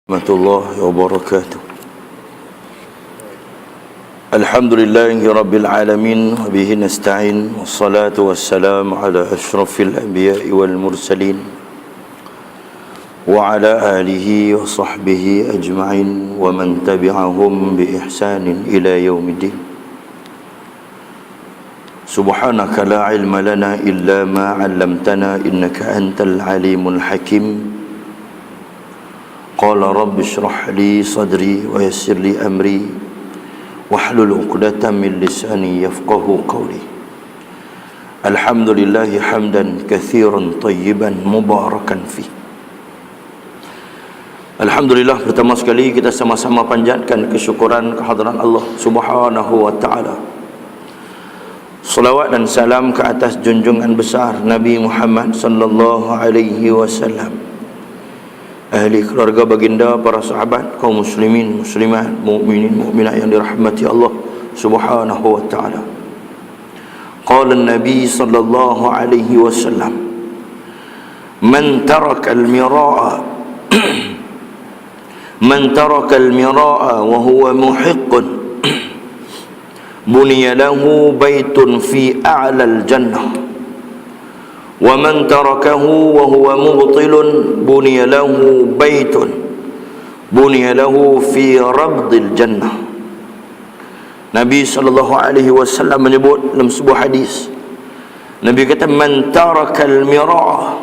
Warahmatullahi wabarakatuh. Alhamdulillahi rabbil alamin wa bihi nasta'in wassalatu wassalamu ala asyrafil anbiya'i wal mursalin wa ala alihi wa sahbihi ajma'in wa man tabi'ahum bi ihsanin ila yaumiddin. Subhanaka la ilma lana illa ma 'allamtana innaka antal alimul hakim. Qala rabbi shrah li sadri wa yassir li amri wahlul 'uqdatam min lisani yafqahu qawli. Alhamdulillahi hamdan katsiran tayyiban mubarakan fi. Alhamdulillah, pertama sekali kita sama-sama panjatkan kesyukuran kehadiran Allah Subhanahu wa taala. Salawat dan salam ke atas junjungan besar Nabi Muhammad sallallahu alaihi wasallam, ahli keluarga baginda, para sahabat, kaum muslimin, muslimat, mukminin, mukminat yang dirahmati Allah Subhanahu wa taala. Qala an-nabi sallallahu alaihi wasallam, man taraka al-mira'a man taraka al-mira'a wa huwa muhiqqun buniya lahu baitun fi a'la al-jannah wa man tarakahu wa huwa mubtilun buniya lahu baitun buniya lahu fi rabdil jannah. Nabi sallallahu alaihi wasallam menyebut dalam sebuah hadis, Nabi kata, man tarakal mira'a,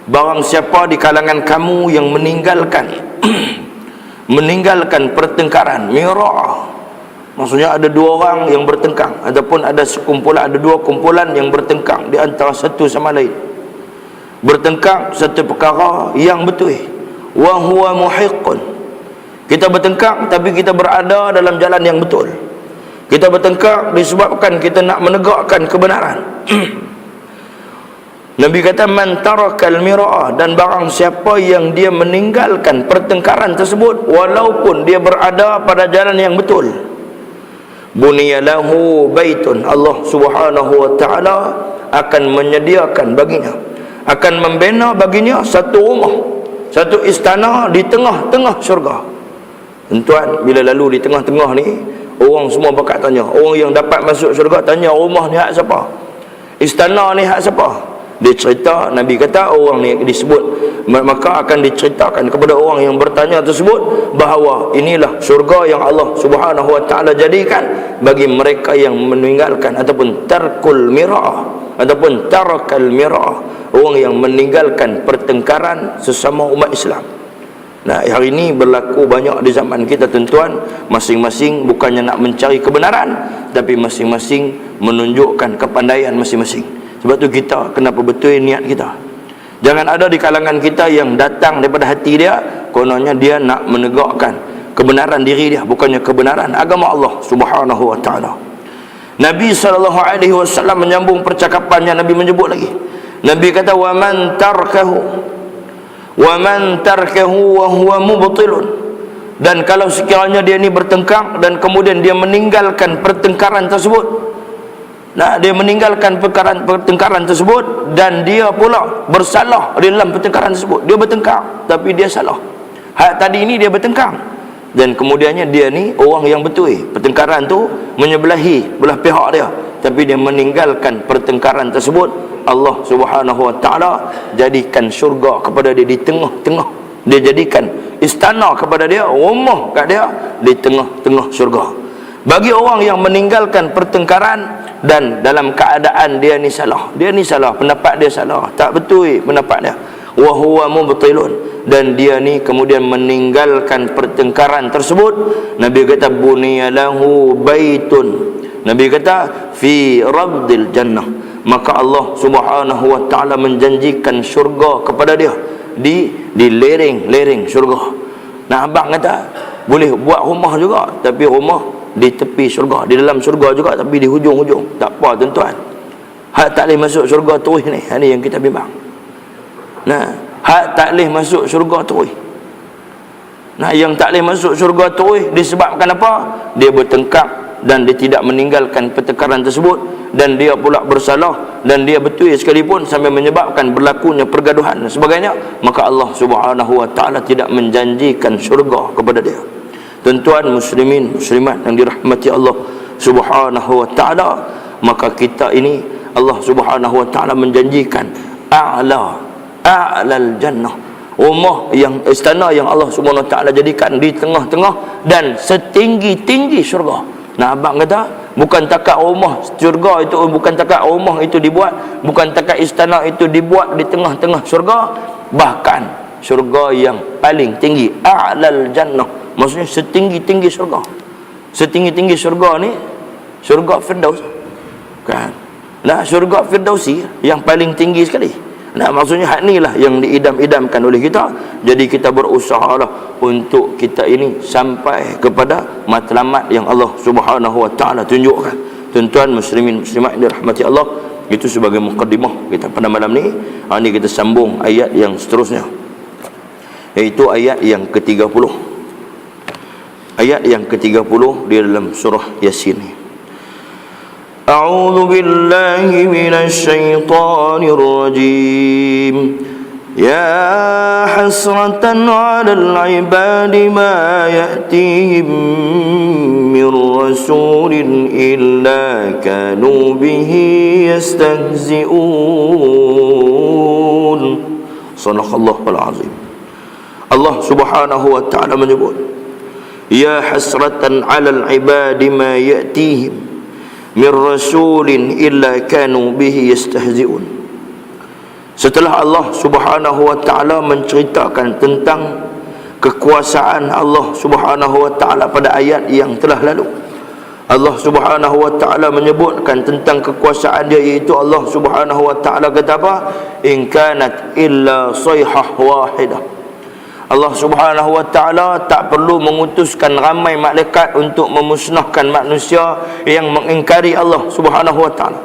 barang siapa di kalangan kamu yang meninggalkan meninggalkan pertengkaran. Mira'a maksudnya ada dua orang yang bertengkang, ataupun ada sekumpulan, ada dua kumpulan yang bertengkang di antara satu sama lain, bertengkang satu perkara yang betul. Wa huwa muhiqqun, kita bertengkang tapi kita berada dalam jalan yang betul. Kita bertengkang disebabkan kita nak menegakkan kebenaran. Nabi kata, man tarakal mira'a, dan barang siapa yang dia meninggalkan pertengkaran tersebut walaupun dia berada pada jalan yang betul, buniya lahu baitun, Allah Subhanahu wa taala akan menyediakan baginya, akan membina baginya satu rumah, satu istana di tengah-tengah syurga. Tuan, bila lalu di tengah-tengah ni, orang semua bakat tanya, orang yang dapat masuk syurga tanya, rumah ni hak siapa, istana ni hak siapa? Dia cerita, Nabi kata orang ni disebut, maka akan diceritakan kepada orang yang bertanya tersebut bahawa inilah syurga yang Allah Subhanahu wa taala jadikan bagi mereka yang meninggalkan ataupun tarkul mira'ah ataupun tarakal mira'ah, orang yang meninggalkan pertengkaran sesama umat Islam. Nah, hari ini berlaku banyak di zaman kita, tuan-tuan. Masing-masing bukannya nak mencari kebenaran, tapi masing-masing menunjukkan kepandaian masing-masing. Sebab tu kita kenapa betul niat kita. Jangan ada di kalangan kita yang datang daripada hati dia, kononnya dia nak menegakkan kebenaran diri dia, bukannya kebenaran agama Allah Subhanahu wa taala. Nabi sallallahu alaihi wasallam menyambung percakapannya, Nabi menyebut lagi. Nabi kata, wa man tarkahu wa huwa mubtilun, dan kalau sekiranya dia ni bertengkar dan kemudian dia meninggalkan pertengkaran tersebut, nah, dia meninggalkan pertengkaran tersebut dan dia pula bersalah di dalam pertengkaran tersebut. Dia bertengkar tapi dia salah. Hak tadi ini dia bertengkar dan kemudiannya dia ni orang yang betul. Pertengkaran tu menyebelahi belah pihak dia, tapi dia meninggalkan pertengkaran tersebut. Allah Subhanahu wa taala jadikan syurga kepada dia di tengah-tengah. Dia jadikan istana kepada dia, rumah kat dia di tengah-tengah syurga. Bagi orang yang meninggalkan pertengkaran dan dalam keadaan dia ni salah, pendapat dia salah, tak betul pendapat dia, wa huwa mubtilun, dan dia ni kemudian meninggalkan pertengkaran tersebut, Nabi kata, buniya lahu baitun, Nabi kata, fi rabdil jannah, maka Allah Subhanahu wa taala menjanjikan syurga kepada dia di lereng-lereng syurga. Nah, abang kata boleh buat rumah juga, tapi rumah di tepi syurga, di dalam syurga juga, tapi di hujung-hujung. Tak apa, tuan-tuan. Hak tak boleh masuk syurga terus ni. Ini yang kita bimbang. Nah, hak tak boleh masuk syurga terus. Nah, yang tak boleh masuk syurga terus disebabkan apa? Dia bertengkar dan dia tidak meninggalkan pertengkaran tersebut, dan dia pula bersalah dan dia betul sekalipun sampai menyebabkan berlakunya pergaduhan dan sebagainya, maka Allah Subhanahu wa taala tidak menjanjikan syurga kepada dia. Tuan-tuan muslimin muslimat yang dirahmati Allah Subhanahu wa taala, maka kita ini Allah Subhanahu wa taala menjanjikan a'lal jannah, rumah yang istana yang Allah Subhanahu wa taala jadikan di tengah-tengah dan setinggi-tinggi syurga. Nah, abang kata bukan takat rumah syurga itu, bukan takat rumah itu dibuat, bukan takat istana itu dibuat di tengah-tengah syurga, bahkan syurga yang paling tinggi, a'lal jannah, maksudnya setinggi-tinggi syurga. Setinggi-tinggi syurga ni syurga Firdaus kan. Nah, syurga Firdausi yang paling tinggi sekali. Nah, maksudnya hak inilah yang diidam-idamkan oleh kita. Jadi kita berusahalah untuk kita ini sampai kepada matlamat yang Allah Subhanahu wa taala tunjukkan. Tuan-tuan muslimin muslimat yang dirahmati Allah, itu sebagai mukadimah kita pada malam ni. Ini kita sambung ayat yang seterusnya, iaitu ayat yang ke-30. Ayat yang ke-30 di dalam surah Yasin ni. أعوذ بالله من الشيطان الرجيم يا حسرة على العباد ما يأتيهم من رسول إلا كانوا به يستهزئون. صدق الله العظيم. Allah Subhanahu wa taala menyebut, ya hasratan 'alal 'ibadi ma ya'tihim min rasulin illa kanu bihi yastahzi'un. Setelah Allah Subhanahu wa taala menceritakan tentang kekuasaan Allah Subhanahu wa taala pada ayat yang telah lalu, Allah Subhanahu wa taala menyebutkan tentang kekuasaan dia, iaitu Allah Subhanahu wa taala kata apa? In kanat illa sayhah wahidah. Allah Subhanahu wa taala tak perlu mengutuskan ramai malaikat untuk memusnahkan manusia yang mengingkari Allah Subhanahu wa taala.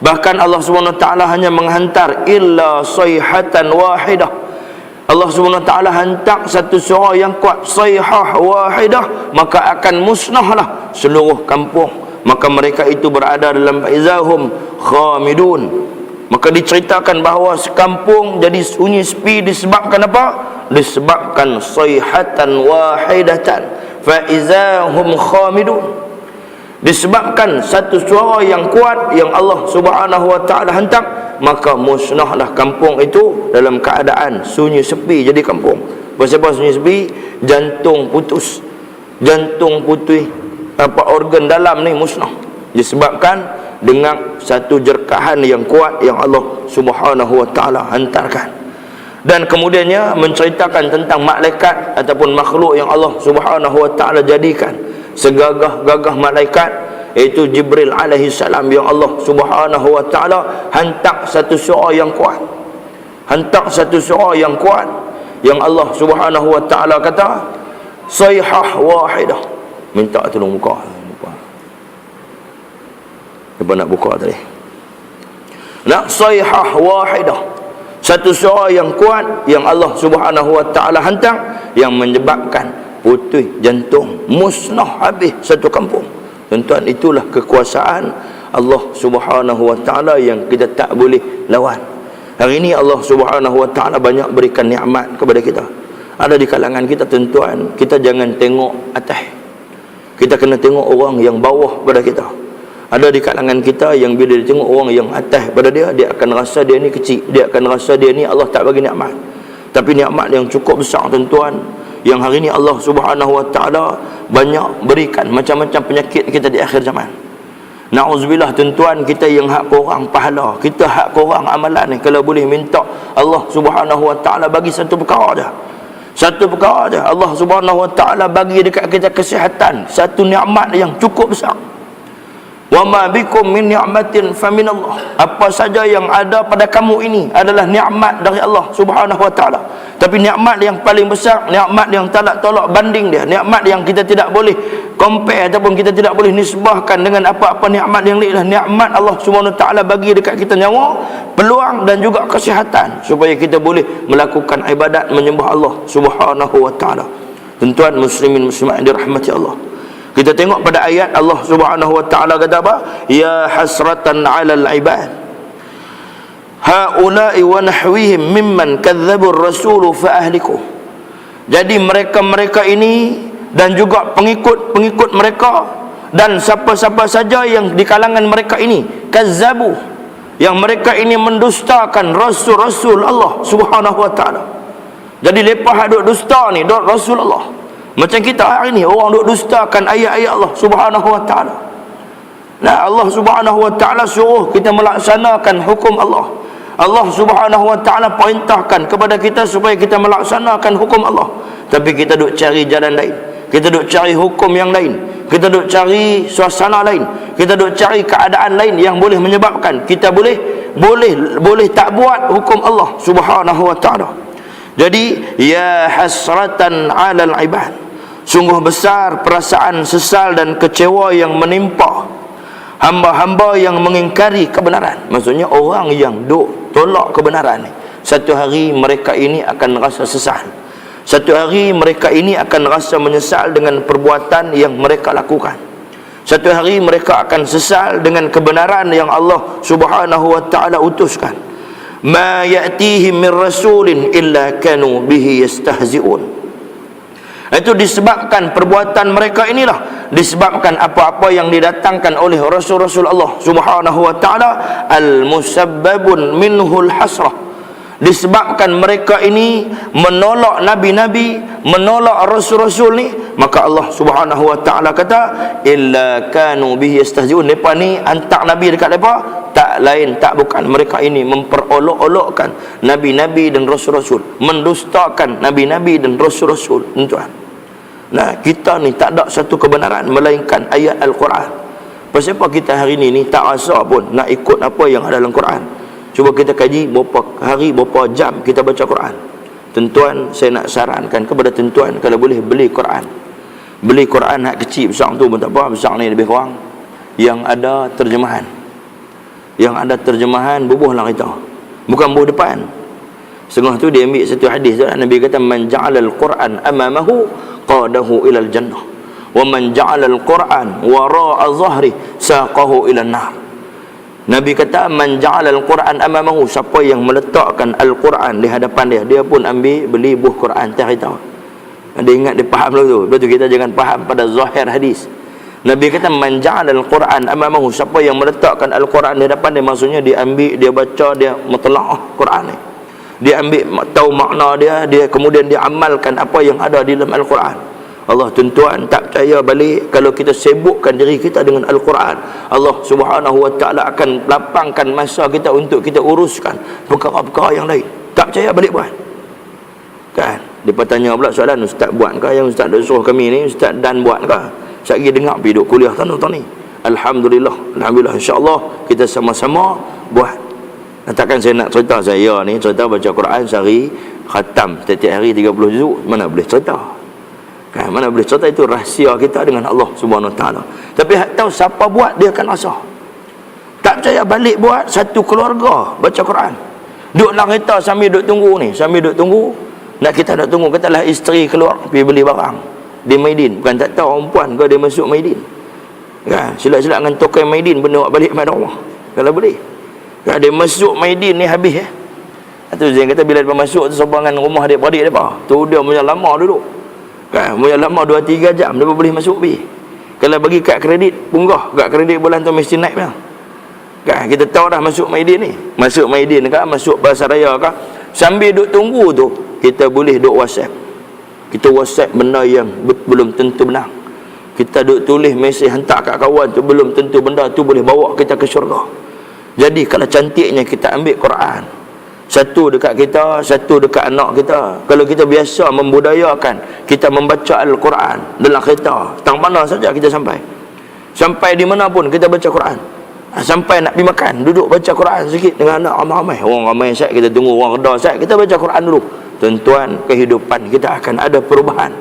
Bahkan Allah Subhanahu wa taala hanya menghantar illa sayhatan wahidah. Allah Subhanahu wa taala hantar satu suara yang kuat, sayhah wahidah, maka akan musnahlah seluruh kampung. Maka mereka itu berada dalam izahum khamidun. Maka diceritakan bahawa sekampung jadi sunyi sepi disebabkan apa? Disebabkan sayhatan wahidatan fa izahum khamidun. Disebabkan satu suara yang kuat yang Allah Subhanahu wa taala hantar, maka musnahlah kampung itu dalam keadaan sunyi sepi jadi kampung. Pasal apa sunyi sepi? Jantung putus, jantung putih, organ dalam ni musnah disebabkan dengan satu jerkahan yang kuat yang Allah Subhanahu wa taala hantarkan. Dan kemudiannya menceritakan tentang malaikat ataupun makhluk yang Allah Subhanahu wa taala jadikan segagah-gagah malaikat, iaitu Jibril alaihi salam, yang Allah Subhanahu wa taala hantar satu suara yang kuat. Hantar satu suara yang kuat yang Allah Subhanahu wa taala kata sayhah wahidah. Minta tolong buka. Apa nak buka tadi? Nak sayhah wahidah, satu suara yang kuat yang Allah Subhanahu wa taala hantar, yang menyebabkan putih jantung, musnah habis satu kampung. Tuan-tuan, itulah kekuasaan Allah Subhanahu wa taala yang kita tak boleh lawan. Hari ini Allah Subhanahu wa taala banyak berikan nikmat kepada kita. Ada di kalangan kita, tuan-tuan, kita jangan tengok atas, kita kena tengok orang yang bawah pada kita. Ada di kalangan kita yang bila dia tengok orang yang atas pada dia, dia akan rasa dia ni kecil, dia akan rasa dia ni Allah tak bagi nikmat. Tapi nikmat yang cukup besar, tuan-tuan, yang hari ini Allah Subhanahu wa taala banyak berikan macam-macam penyakit kita di akhir zaman. Na'udzubillah, tuan-tuan, kita yang hak korang pahala, kita hak korang amalan ni, kalau boleh minta Allah Subhanahu wa taala bagi satu perkara aja. Satu perkara aja. Allah Subhanahu wa taala bagi dekat kita kesihatan, satu nikmat yang cukup besar. Wa ma bikum min ni'matin faminallah. Apa saja yang ada pada kamu ini adalah nikmat dari Allah Subhanahu wa taala. Tapi nikmat yang paling besar, nikmat yang tak tolak banding dia, nikmat yang kita tidak boleh compare ataupun kita tidak boleh nisbahkan dengan apa-apa nikmat yang lain, nikmat Allah Subhanahu wa taala bagi dekat kita nyawa, peluang dan juga kesihatan supaya kita boleh melakukan ibadat menyembah Allah Subhanahu wa taala. Tuan-tuan muslimin muslimat yang dirahmati Allah, Kita tengok pada ayat Allah Subhanahu wa taala kata apa? Ya hasratan 'alal 'ibad haula'i wa nahwihim mimman kadzdzabur rasul fa ahliku. Jadi mereka-mereka ini dan juga pengikut-pengikut mereka dan siapa-siapa saja yang di kalangan mereka ini kazzabu, yang mereka ini mendustakan rasul-rasul Allah Subhanahu wa taala. Jadi lepas duk dusta ni duk rasul Allah. Macam kita hari ni orang duk dustakan ayat-ayat Allah Subhanahu wa taala. Nah, Allah Subhanahu wa taala suruh kita melaksanakan hukum Allah. Allah Subhanahu wa taala perintahkan kepada kita supaya kita melaksanakan hukum Allah. Tapi kita duk cari jalan lain. Kita duk cari hukum yang lain. Kita duk cari suasana lain. Kita duk cari keadaan lain yang boleh menyebabkan kita boleh tak buat hukum Allah Subhanahu wa taala. Jadi ya hasratan 'alal 'ibad. Sungguh besar perasaan sesal dan kecewa yang menimpa hamba-hamba yang mengingkari kebenaran. Maksudnya orang yang duk tolak kebenaran ni, satu hari mereka ini akan rasa sesal. Satu hari mereka ini akan rasa menyesal dengan perbuatan yang mereka lakukan. Satu hari mereka akan sesal dengan kebenaran yang Allah Subhanahu wa taala utuskan. Ma ya'tihim min rasulin illa kanu bihi yastahzi'un. Itu disebabkan perbuatan mereka inilah, disebabkan apa-apa yang didatangkan oleh Rasul-Rasul Allah Subhanahu wa taala al-musabbabun minhul hasrah. Disebabkan mereka ini menolak nabi-nabi, menolak rasul-rasul ni, maka Allah Subhanahu wa taala kata illa kanu bihi yastahzi'un. Depa ni hantar nabi dekat depa, tak lain tak bukan mereka ini memperolok-olokkan nabi-nabi dan rasul-rasul, mendustakan nabi-nabi dan rasul-rasul, tuan. Nah, kita ni tak ada satu kebenaran melainkan ayat Al-Quran. Pasal apa kita hari ni tak rasa pun nak ikut apa yang ada dalam Quran? Cuba kita kaji berapa hari, berapa jam kita baca Quran. Tuan-tuan, saya nak sarankan kepada tuan-tuan, kalau boleh beli Quran. Beli Quran hak kecil, besar tu pun tak apa, besar ni lebih kurang. Yang ada terjemahan. Yang ada terjemahan, bubuhlah kita. Bukan bubuh depan. Setengah tu dia ambil satu hadis tu, Nabi kata man ja'alal Quran amamahu qadahu ilal jannah wa man ja'alal Quran wara'a zahri saqahu ilan nar. Nabi kata man ja'alal Quran amamahu, siapa yang meletakkan Al-Quran di hadapan dia, dia pun ambil beli buah Quran tak tahu. Dia ingat dia faham lah tu. Lepas tu kita jangan faham pada zahir hadis. Nabi kata man ja'alal Quran amamahu, siapa yang meletakkan Al-Quran di hadapan dia, maksudnya dia ambil, dia baca, dia mutalaah Quran ni. Dia ambil tahu makna dia kemudian dia amalkan apa yang ada di dalam Al-Quran. Allah, tuan-tuan, tak percaya balik kalau kita sibukkan diri kita dengan Al-Quran, Allah Subhanahu wa taala akan lapangkan masa kita untuk kita uruskan perkara-perkara yang lain. Tak percaya balik buat. Kan? Dia tanya pula soalan, ustaz buat ke yang ustaz dah suruh kami ni, ustaz dan buat ke? Saya pergi dengar pergi duduk kuliah tahun ni. Alhamdulillah, insya-Allah kita sama-sama buat. Takkan saya nak cerita saya ni cerita baca Quran sehari khatam setiap hari 30 juzuk, mana boleh cerita. Kan, mana boleh cerita, itu rahsia kita dengan Allah Subhanahu wa taala. Tapi tahu siapa buat dia akan rasa. Tak percaya balik buat satu keluarga baca Quran. Duduk dalam kereta sambil duduk tunggu ni, sambil duduk tunggu. Nak kita nak tunggu, katalah isteri keluar pergi beli barang di Maidin, bukan tak tahu perempuan ke dia masuk Maidin. Kan, silap-silap dengan tokai Maidin benda balik pada rumah. Kalau boleh. Kan, dia masuk Maidin ni habis Itu Zain kata bila dia masuk tu sobangan rumah dia beradik dia tu dia punya lama duduk. Kan, punya lama 2-3 jam dia boleh masuk pergi. Kalau bagi kad kredit punggah, kad kredit bulan tu mesti naik dah. Kan, kita tahu dah masuk Maidin ni. Masuk Maidin ke, masuk Pasaraya ke, sambil duduk tunggu tu kita boleh duduk WhatsApp. Kita WhatsApp benda yang belum tentu benar. Kita duduk tulis mesej hantar kat kawan tu, belum tentu benda tu boleh bawa kita ke syurga. Jadi kalau cantiknya kita ambil Quran, satu dekat kita, satu dekat anak kita. Kalau kita biasa membudayakan kita membaca Al-Quran dalam kereta, tang mana saja kita sampai di mana pun kita baca Quran. Sampai nak pergi makan, duduk baca Quran sikit dengan anak ramai-ramai. Orang ramai sat kita tunggu, orang reda sat kita baca Quran dulu. Tuan-tuan, kehidupan kita akan ada perubahan.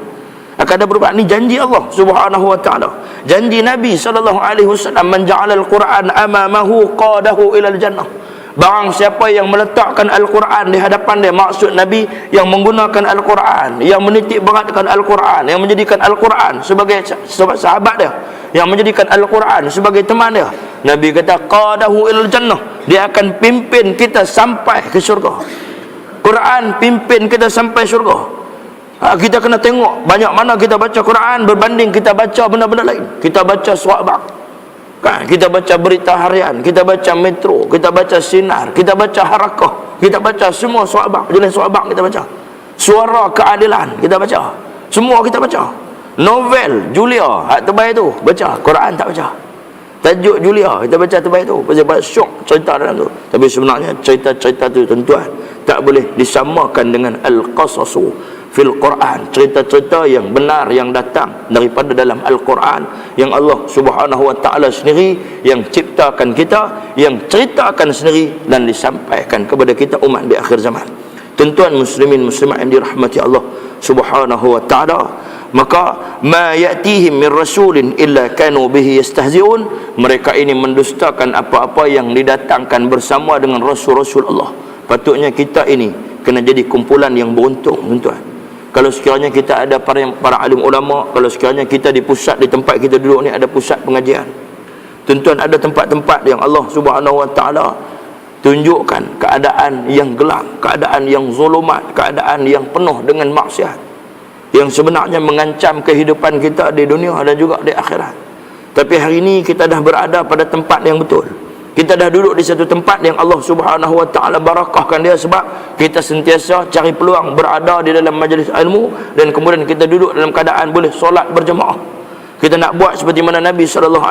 Akan ada perubahan. Ini janji Allah Subhanahu wa taala. Janji Nabi sallallahu alaihi wasallam, man ja'ala al-Quran amamahu qadahu ilal jannah. Barang siapa yang meletakkan Al-Quran di hadapan dia, maksud Nabi yang menggunakan Al-Quran, yang menitik beratkan Al-Quran, yang menjadikan Al-Quran sebagai sahabat dia, yang menjadikan Al-Quran sebagai teman dia, Nabi kata qadahu ilal jannah, dia akan pimpin kita sampai ke syurga. Quran pimpin kita sampai syurga. Kita kena tengok banyak mana kita baca Quran berbanding kita baca benda-benda lain. Kita baca suabak, kan? Kita baca berita harian, kita baca Metro, kita baca Sinar, kita baca Harakah, kita baca semua suabak, jenis suabak kita baca. Suara Keadilan kita baca, semua kita baca. Novel Julia hak terbaik tu baca, Quran tak baca. Tajuk Julia kita baca terbaik tu, baca syok cerita dalam tu. Tapi sebenarnya cerita-cerita tu tuan-tuan tak boleh disamakan dengan Al-Qasasu fil Quran, cerita-cerita yang benar yang datang daripada dalam Al-Quran, yang Allah Subhanahu wa taala sendiri yang ciptakan kita, yang ceritakan sendiri dan disampaikan kepada kita umat di akhir zaman. Tuan-tuan muslimin muslimat yang dirahmati Allah Subhanahu wa taala, maka ma ya'tihim min rasulin illa kanu bihi yastahzi'un, mereka ini mendustakan apa-apa yang didatangkan bersama dengan rasul-rasul Allah. Patutnya kita ini kena jadi kumpulan yang beruntung, tuan-tuan. Kalau sekiranya kita ada para alim ulama, kalau sekiranya kita di pusat, di tempat kita duduk ni ada pusat pengajian, tuan-tuan, ada tempat-tempat yang Allah Subhanahu wa taala tunjukkan keadaan yang gelap, keadaan yang zulumat, keadaan yang penuh dengan maksiat, yang sebenarnya mengancam kehidupan kita di dunia dan juga di akhirat. Tapi hari ini kita dah berada pada tempat yang betul. Kita dah duduk di satu tempat yang Allah Subhanahu wa taala barakahkan dia, sebab kita sentiasa cari peluang berada di dalam majlis ilmu, dan kemudian kita duduk dalam keadaan boleh solat berjemaah. Kita nak buat seperti mana Nabi SAW.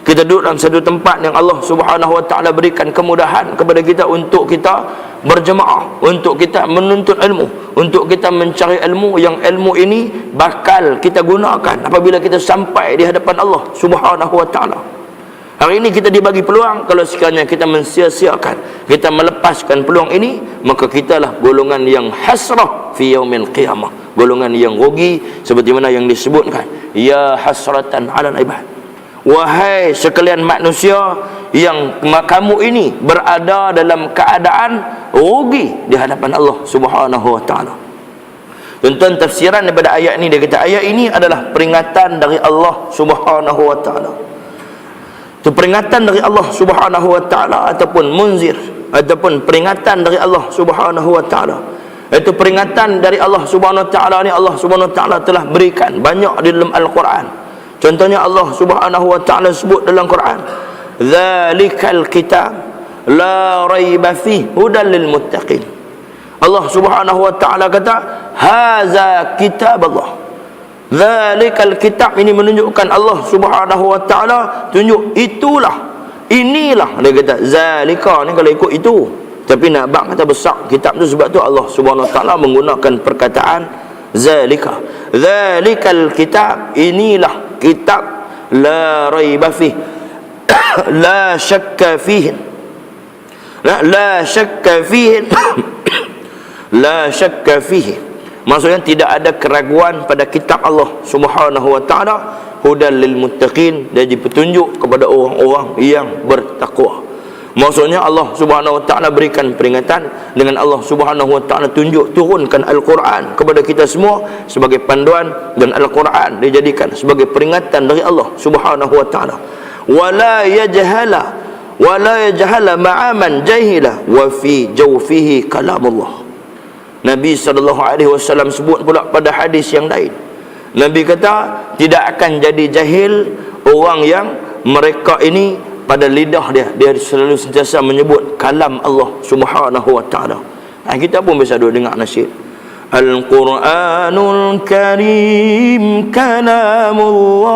Kita duduk dalam satu tempat yang Allah Subhanahu wa taala berikan kemudahan kepada kita untuk kita berjemaah, untuk kita menuntut ilmu, untuk kita mencari ilmu, yang ilmu ini bakal kita gunakan apabila kita sampai di hadapan Allah Subhanahu wa taala. Hari ini kita dibagi peluang, kalau sekiranya kita mensia-siakan, kita melepaskan peluang ini, maka kitalah golongan yang hasrah fi yaumil qiyamah, golongan yang rugi, seperti mana yang disebutkan, ya hasratan 'alal ibad, wahai sekalian manusia yang kamu ini berada dalam keadaan rugi di hadapan Allah Subhanahu wa taala. Tuan-tuan, tafsiran daripada ayat ini, dia kata ayat ini adalah peringatan dari Allah Subhanahu wa taala. Itu peringatan dari Allah Subhanahu wa taala, ataupun munzir, ataupun peringatan dari Allah Subhanahu wa taala. Itu peringatan dari Allah Subhanahu wa taala ni, Allah Subhanahu wa taala telah berikan banyak di dalam Al-Quran. Contohnya Allah Subhanahu wa taala sebut dalam Quran, "Dzalikal kitab la raiba fihi hudan lil muttaqin." Allah Subhanahu wa taala kata, "Haza kitab Allah." Zalikal kitab, ini menunjukkan Allah Subhanahu wa taala tunjuk itulah, inilah, dia kata zalika ni kalau ikut itu, tapi nak bak kata besar kitab tu, sebab tu Allah Subhanahu wa taala menggunakan perkataan zalika. Zalikal kitab, inilah kitab, la raiba fihi la syakka fihi, la syakka fihi la syakka fihi, maksudnya tidak ada keraguan pada kitab Allah Subhanahu wa taala, hudan lil muttaqin, jadi petunjuk kepada orang-orang yang bertakwa. Maksudnya Allah Subhanahu wa taala berikan peringatan dengan Allah Subhanahu wa taala tunjuk turunkan Al-Quran kepada kita semua sebagai panduan, dan Al-Quran dijadikan sebagai peringatan dari Allah Subhanahu wa taala. Wala yajhala ma'aman jahila wa fi jawfihi kalamullah. Nabi SAW sebut pula pada hadis yang lain, Nabi kata tidak akan jadi jahil orang yang mereka ini pada lidah dia selalu sentiasa menyebut kalam Allah Subhanahu wa taala. Kita pun biasa duduk dengar nasyid, Al-Quranul Karim kalamullah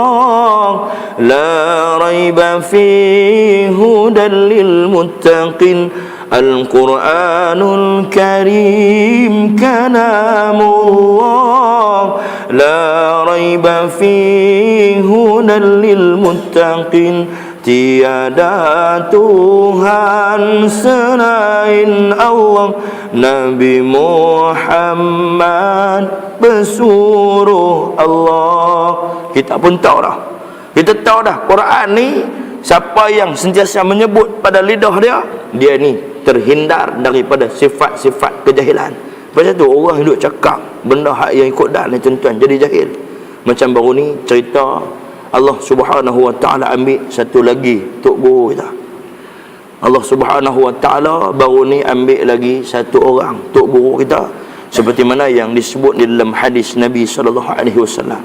la raiba fihi hudan lil muttaqin. Al-Quranul Karim kalamullah la raiba fihi hudan lil muttaqin. Tiada Tuhan selain Allah, Nabi Muhammad pesuruh Allah. Kita pun tahu dah, kita tahu dah Quran ni siapa yang sentiasa menyebut pada lidah dia, dia ni terhindar daripada sifat-sifat kejahilan. Pasal tu orang hidup cakap benda hak yang ikut dah ni tuan-tuan jadi jahil. Macam baru ni cerita Allah Subhanahu wa taala ambil satu lagi tok guru kita. Allah Subhanahu wa taala baru ni ambil lagi satu orang tok guru kita, seperti mana yang disebut di dalam hadis Nabi sallallahu alaihi wasallam.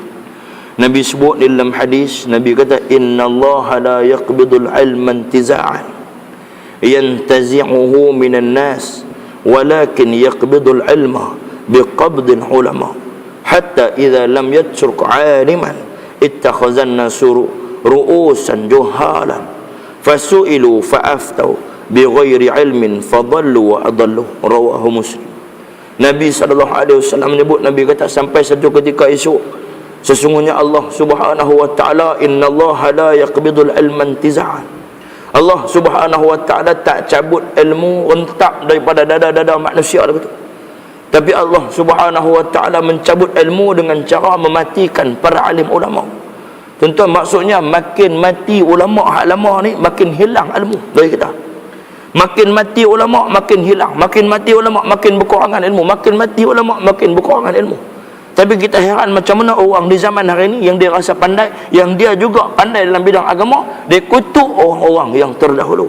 Nabi sebut di dalam hadis, Nabi kata innallaha la yaqbidul ilma intiza'an yantazi'uhu minan nas walakin yaqbidul ilma biqabdil ulama hatta idza lam yatruk 'aliman ittakhazan nasu ru'usan juhalan fasu'ilu fa'aftau bighairi ilmin fadallu wa adallu. Rawahu Muslim. Nabi sallallahu alaihi wasallam menyebut, Nabi kata sampai satu ketika esok, sesungguhnya Allah Subhanahu wa taala innallaha la yaqbidul ilma intiza'an. Allah Subhanahu wa taala tak cabut ilmu rentak daripada dada-dada manusia begitu. Tapi Allah Subhanahu wa taala mencabut ilmu dengan cara mematikan para alim ulama. Tuan-tuan, maksudnya makin mati ulama hak lama ni, makin hilang ilmu dari kita. Makin mati ulama makin hilang, makin mati ulama makin berkurangan ilmu, makin mati ulama makin berkurangan ilmu. Tapi kita heran macam mana orang di zaman hari ini yang dia rasa pandai, yang dia juga pandai dalam bidang agama, dia kutuk orang-orang yang terdahulu.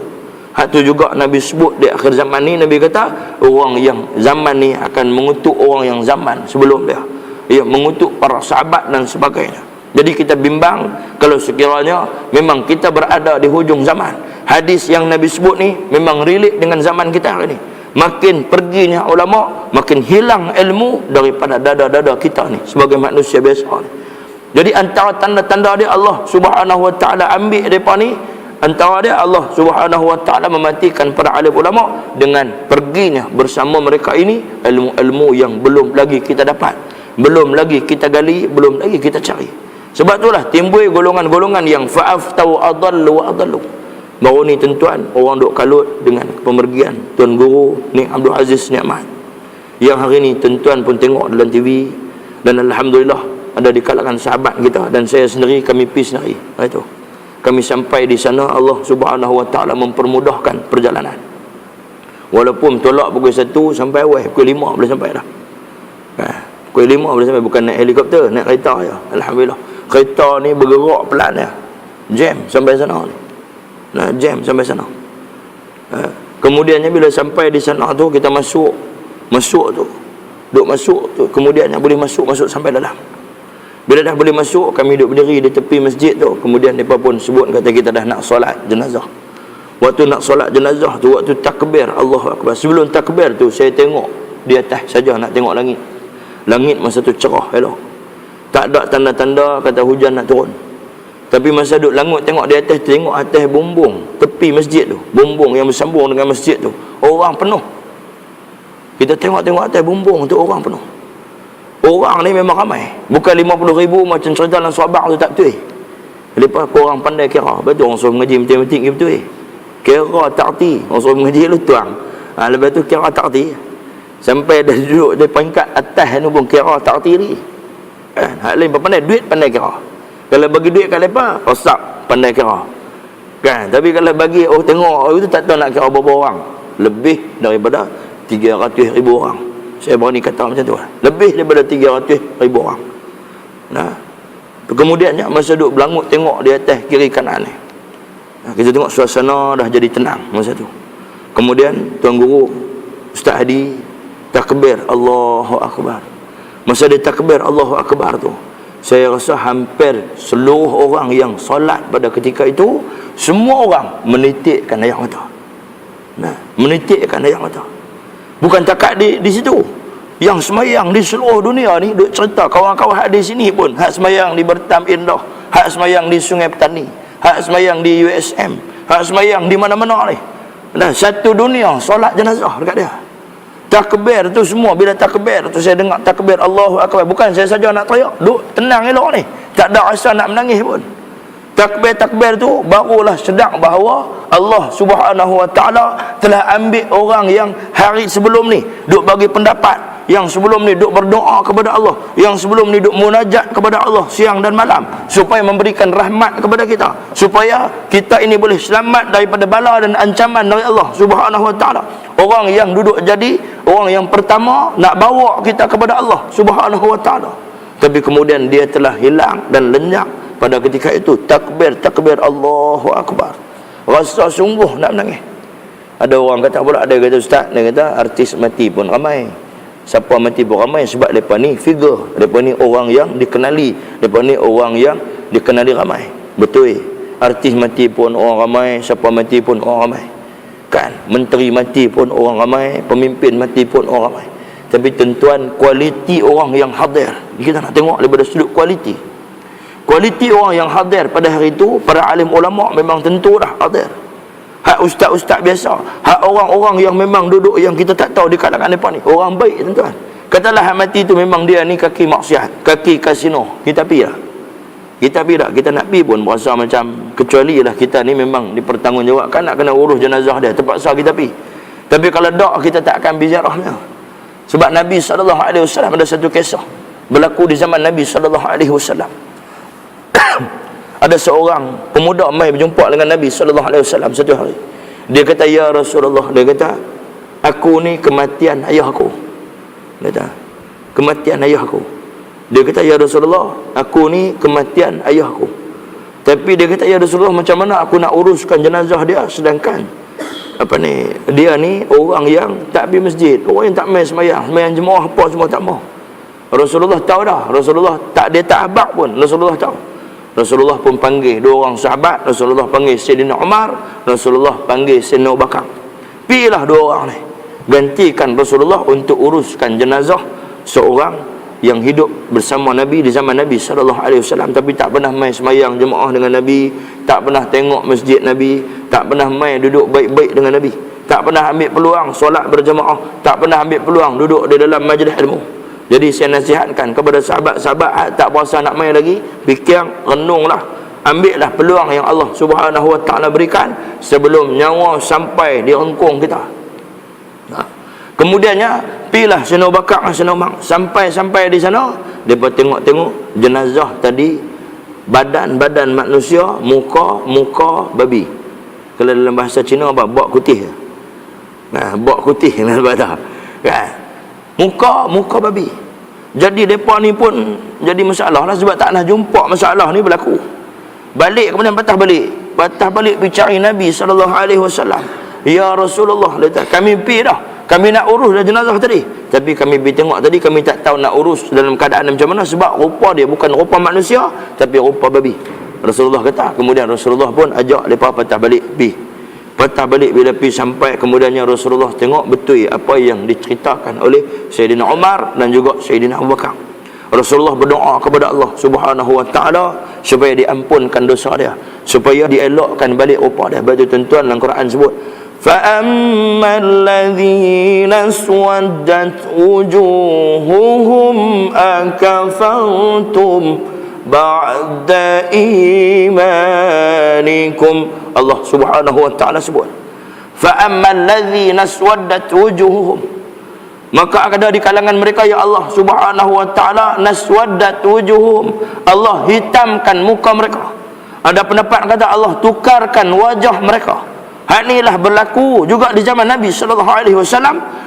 Hak tu juga Nabi sebut di akhir zaman ni, Nabi kata orang yang zaman ni akan mengutuk orang yang zaman sebelum dia. Ia mengutuk para sahabat dan sebagainya. Jadi kita bimbang kalau sekiranya memang kita berada di hujung zaman. Hadis yang Nabi sebut ni memang relate dengan zaman kita hari ni. Makin perginya ulama, makin hilang ilmu daripada dada-dada kita ni sebagai manusia biasa ni. Jadi antara tanda-tanda dia Allah Subhanahu wa taala ambil depa ni, antara dia Allah Subhanahu wa taala mematikan para alim ulama dengan perginya bersama mereka ini ilmu-ilmu yang belum lagi kita dapat, belum lagi kita gali, belum lagi kita cari. Sebab itulah timbul golongan-golongan yang fa'aftau adallu wa adallu. Baru ni tuan-tuan, orang duk kalut dengan pemergian Tuan Guru Nik Abdul Aziz Nikmat, yang hari ni tuan-tuan pun tengok dalam TV, dan alhamdulillah ada di kalangan sahabat kita, dan saya sendiri kami pergi sendiri. Itu kami sampai di sana, Allah Subhanahu wa taala mempermudahkan perjalanan. Walaupun tolak pukul 1 sampai awal pukul 5 boleh sampai dah. Pukul 5 boleh sampai, bukan naik helikopter, naik kereta je. Alhamdulillah. Kereta ni bergerak pelan ya. Jam sampai sana ni. Nah, jam sampai sana. Kemudiannya bila sampai di sana tu, kita masuk tu, duduk masuk tu, kemudiannya boleh masuk sampai dalam. Bila dah boleh masuk, kami duduk berdiri di tepi masjid tu. Kemudian mereka pun sebut, kata kita dah nak solat jenazah. Waktu nak solat jenazah tu, waktu takbir Allahu Akbar, sebelum takbir tu saya tengok di atas saja, nak tengok langit. Langit masa tu cerah elok, tak ada tanda-tanda kata hujan nak turun. Tapi masa duduk langut tengok di atas, tengok atas bumbung tepi masjid tu, bumbung yang bersambung dengan masjid tu, orang penuh. Kita tengok-tengok atas bumbung tu, orang penuh. Orang ni memang ramai, bukan 50,000 macam cerita dalam sahabat tu, tak betul. Lepas korang pandai kira, betul orang suruh mengaji matematik betul. Kira takti, orang suruh mengaji lu tuang. Lepas tu kira takti, sampai dah duduk di peringkat atas ni pun kira takti lagi. Hak lain pandai duit, pandai kira. Kalau bagi duit kat lepas, rosak, pandai kira. Kan? Tapi kalau bagi tengok itu tak tahu nak kira berapa orang. Lebih daripada 300,000 orang. Saya berani kata macam tu. Lebih daripada 300,000 orang. Nah. Kemudiannya masa duduk belangut tengok di atas kiri kanan ni. Kita tengok suasana dah jadi tenang masa tu. Kemudian Tuan Guru Ustaz Hadi takbir Allahu Akbar. Masa dia takbir Allahu Akbar tu, saya rasa hampir seluruh orang yang solat pada ketika itu, semua orang menitikkan air mata. Nah, menitikkan air mata. Bukan takat di situ. Yang semayang di seluruh dunia ni, duk cerita kawan-kawan hak di sini pun, hak semayang di Bertam Indah, hak semayang di Sungai Petani, hak semayang di USM, hak semayang di mana-mana ni. Nah, satu dunia solat jenazah dekat dia. Takbir tu semua, bila takbir tu saya dengar takbir Allahu Akbar, bukan saya saja nak teriak, duk tenang elok ni, tak ada rasa nak menangis pun. Takbir-takbir tu barulah sedar bahawa Allah Subhanahu wa taala telah ambil orang yang hari sebelum ni duk bagi pendapat Yang sebelum ni duk berdoa kepada Allah, yang sebelum ni duk munajat kepada Allah siang dan malam, supaya memberikan rahmat kepada kita, supaya kita ini boleh selamat daripada bala dan ancaman dari Allah Subhanahu wa taala. Orang yang duduk jadi orang yang pertama nak bawa kita kepada Allah Subhanahu wa taala, tapi kemudian dia telah hilang dan lenyap pada ketika itu. Takbir Allahu akbar, rasa sungguh nak menangis. Ada orang kata pula, ada kata ustaz, dia kata artis mati pun ramai. Siapa mati pun ramai sebab mereka ni figure, mereka ni orang yang dikenali, mereka ni orang yang dikenali ramai. Betul, artis mati pun orang ramai, siapa mati pun orang ramai kan, menteri mati pun orang ramai, pemimpin mati pun orang ramai. Tapi tuan-tuan, kualiti orang yang hadir, kita nak tengok daripada sudut kualiti. Kualiti orang yang hadir pada hari itu, para alim ulama memang tentu dah hadir. Hak ustaz-ustaz biasa, hak orang-orang yang memang duduk yang kita tak tahu di kalangan mereka ni, orang baik tuan-tuan. Katalah hak mati tu memang dia ni kaki maksiat, kaki kasino, kita pergi lah. Kita pergi tak, kita nak pergi pun berasa macam, kecuali lah kita ni memang dipertanggungjawabkan nak kena urus jenazah dia, terpaksa kita pergi. Tapi kalau tak, kita tak akan pergi ziarahnya. Sebab Nabi SAW ada satu kisah berlaku di zaman Nabi SAW. Ada seorang pemuda mai berjumpa dengan Nabi SAW satu hari. Dia kata, ya Rasulullah, dia kata, aku ni kematian ayah aku. Dia kata, kematian ayah aku. Dia kata, ya Rasulullah, aku ni kematian ayah aku. Tapi dia kata, ya Rasulullah, macam mana aku nak uruskan jenazah dia, sedangkan dia ni orang yang tak pergi masjid, orang yang tak main sembahyang jemaah apa semua tak mau. Rasulullah tahu dah, Rasulullah dia tak abak pun, Rasulullah tahu. Rasulullah pun panggil dua orang sahabat, Rasulullah panggil Sayyidina Umar, Rasulullah panggil Sayyidina Abu Bakar. Pilihlah dua orang ni, gantikan Rasulullah untuk uruskan jenazah seorang yang hidup bersama Nabi di zaman Nabi SAW, tapi tak pernah main sembahyang jemaah dengan Nabi, tak pernah tengok masjid Nabi, tak pernah main duduk baik-baik dengan Nabi, tak pernah ambil peluang solat berjemaah, tak pernah ambil peluang duduk di dalam majlis ilmu. Jadi saya nasihatkan kepada sahabat-sahabat tak berasa nak main lagi, fikir, renunglah, ambillah peluang yang Allah Subhanahu wa taala berikan sebelum nyawa sampai di rengkung kita. Kemudiannya pilah Sayyidina Abu Bakar dan Sayyidina Umar, sampai di sana depa tengok jenazah tadi, badan manusia, muka babi. Kalau dalam bahasa Cina apa? Bak kutih. Bak kutih dalam bahasa. Kan? Muka babi. Jadi mereka ni pun jadi masalah lah, sebab tak nak jumpa masalah ni berlaku. Balik, kemudian patah balik pergi cari Nabi SAW. Ya Rasulullah, kami pergi dah, kami nak urus dah jenazah tadi, tapi kami pergi tengok tadi, kami tak tahu nak urus dalam keadaan macam mana, sebab rupa dia bukan rupa manusia tapi rupa babi. Rasulullah kata, kemudian Rasulullah pun ajak mereka patah balik pergi. Patah balik bila pergi sampai, kemudiannya Rasulullah tengok betul apa yang diceritakan oleh Sayyidina Umar dan juga Sayyidina Abu Bakar. Rasulullah berdoa kepada Allah Subhanahu wa taala supaya diampunkan dosa dia, supaya dielokkan balik rupa dia. Baca tuan-tuan, dalam Quran sebut, fa ammal ladzina swaddat wujuhuhum akafartum ba'da imanikum. Allah Subhanahu wa taala sebut, fa ammal ladzina swaddat wujuhuhum, maka ada di kalangan mereka, ya Allah Subhanahu wa taala, naswaddat wujuhum, Allah hitamkan muka mereka. Ada pendapat kata Allah tukarkan wajah mereka. Hal inilah berlaku juga di zaman Nabi SAW.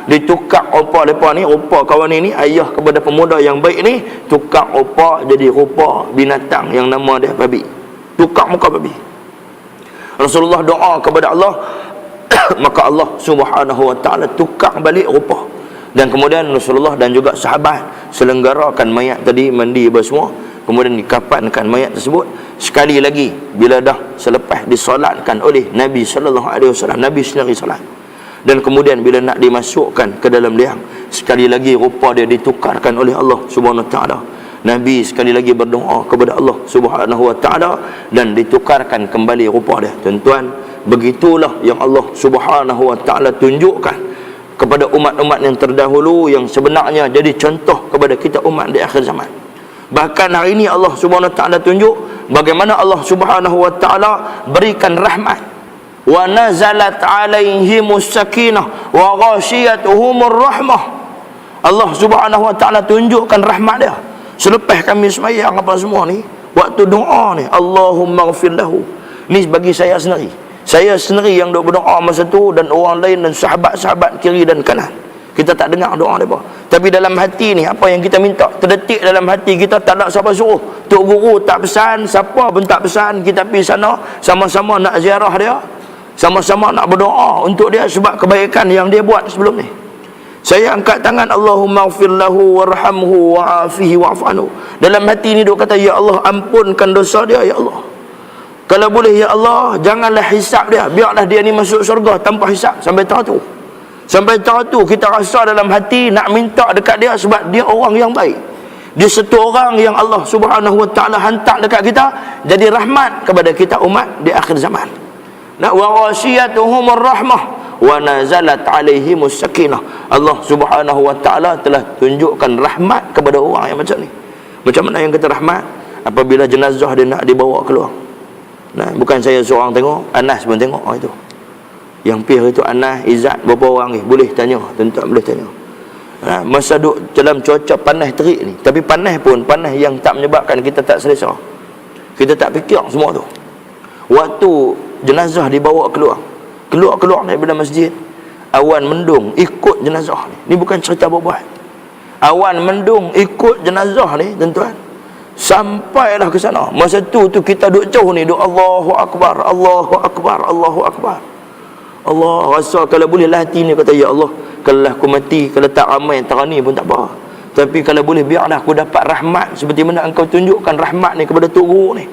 Ditukar rupa mereka ni, rupa kawan ini, ayah kepada pemuda yang baik ni, tukar rupa jadi rupa binatang yang nama dia babi. Tukar muka babi. Rasulullah doa kepada Allah maka Allah Subhanahu wa taala tukar balik rupa. Dan kemudian Rasulullah dan juga sahabat selenggarakan mayat tadi, mandi apa semua, kemudian dikafankan mayat tersebut. Sekali lagi bila dah selepas disolatkan oleh Nabi SAW, Nabi sendiri solat, dan kemudian bila nak dimasukkan ke dalam liang, sekali lagi rupa dia ditukarkan oleh Allah Subhanahu wa taala. Nabi sekali lagi berdoa kepada Allah Subhanahu wa taala dan ditukarkan kembali rupa dia. Tuan-tuan, begitulah yang Allah Subhanahu wa taala tunjukkan kepada umat-umat yang terdahulu, yang sebenarnya jadi contoh kepada kita umat di akhir zaman. Bahkan hari ini Allah Subhanahu wa taala tunjuk bagaimana Allah Subhanahu wa taala berikan rahmat. Wa nazalat alaihimus sakinah wa ghashiyatuhumur rahmah. Allah Subhanahu wa taala tunjukkan rahmat dia. Selepas kami sembahyang apa semua ni, waktu doa ni, Allahumma ghfir lahu. Ni bagi saya sendiri. Saya sendiri yang duk berdoa masa tu, dan orang lain dan sahabat-sahabat kiri dan kanan. Kita tak dengar doa mereka. Tapi dalam hati ni, apa yang kita minta, terdetik dalam hati kita, tak ada siapa suruh. Tok Guru tak pesan, siapa pun tak pesan. Kita pergi sana, sama-sama nak ziarah dia, sama-sama nak berdoa untuk dia sebab kebaikan yang dia buat sebelum ni. Saya angkat tangan, Allahumma ghfir lahu warhamhu wa'afihi wa'afanhu. Dalam hati ni duk kata, ya Allah, ampunkan dosa dia, ya Allah. Kalau boleh, ya Allah, janganlah hisap dia, biarlah dia ni masuk syurga tanpa hisap sampai tahun tu. Sampai tahun tu kita rasa dalam hati nak minta dekat dia sebab dia orang yang baik. Dia satu orang yang Allah Subhanahu wa taala hantar dekat kita jadi rahmat kepada kita umat di akhir zaman. Wa wasiyatuhumur rahmah wa nazalat alaihimus sakinah. Allah Subhanahu wa taala telah tunjukkan rahmat kepada orang yang macam ni. Macam mana yang kata rahmat? Apabila jenazah dia nak dibawa keluar. Nah, bukan saya seorang tengok, Anas pun tengok itu. Yang pihak itu Anas, Izzat, berapa orang ni? Boleh tanya, tuan-tuan boleh tanya. Masa duduk dalam cuaca panas terik ni, tapi panas pun panas yang tak menyebabkan kita tak selesa. Kita tak fikir semua tu. Waktu jenazah dibawa keluar daripada masjid, awan mendung ikut jenazah ni. Ni bukan cerita buat-buat. Awan mendung ikut jenazah ni, tuan-tuan. Sampailah ke sana. Masa tu kita duduk jauh ni, duduk Allahu Akbar, Allahu Akbar, Allahu Akbar. Allah rasa kalau boleh lah hati ni kata, ya Allah, kalau aku mati, kalau tak ramai antara ni pun tak apa. Tapi kalau boleh, biarlah aku dapat rahmat seperti mana engkau tunjukkan rahmat ni kepada Tok Guru ni.